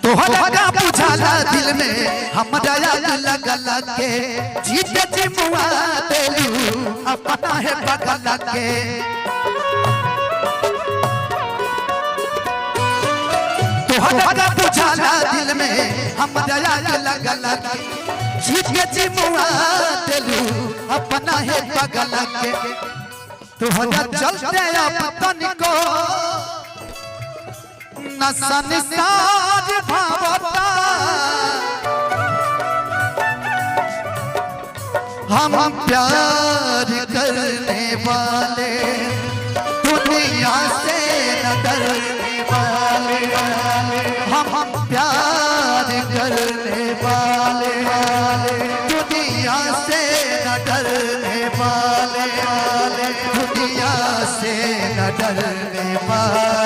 तोहरा बुझाला दिल में हमरा आग लगल के जीत जिमुआ देलू अपना है बगल के तोहरा बुझाला दिल में हमरा आग लगल के जीत जिमुआ देलू अपना है बगल के तोहरा चलते अब तनिको नसन साज भावता हम प्यार करने वाले दुनिया से न डरने वाले हम प्यार करने वाले दुनिया से न डरने वाले दुनिया से न डरने वाले